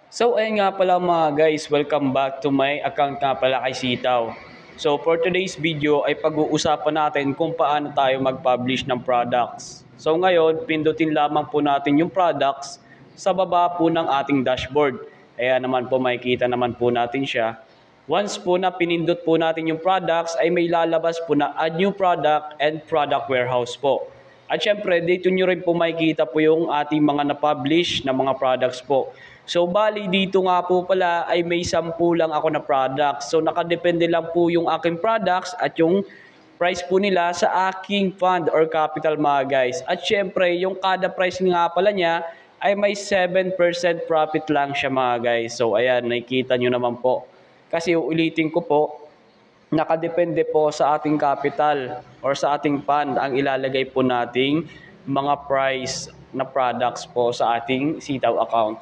So ayun nga pala mga guys, welcome back to my account nga pala kay Sitaw. So for today's video ay pag-uusapan natin kung paano tayo mag-publish ng products. So ngayon, pindutin lamang po natin yung products sa baba po ng ating dashboard. Kaya naman po makikita naman po natin siya. Once po na pinindot po natin yung products ay may lalabas po na add new product and product warehouse po. At syempre, dito nyo rin po makikita po yung ating mga na-publish na mga products po. So, bali dito nga po pala ay may 10 lang ako na products. So, nakadepende lang po yung aking products at yung price po nila sa aking fund or capital mga guys. At syempre, yung kada price nga pala niya ay may 7% profit lang siya mga guys. So, ayan, nakikita nyo naman po. Kasi ulitin ko po, nakadepende po sa ating capital or sa ating fund ang ilalagay po nating mga price na products po sa ating Sitaw account.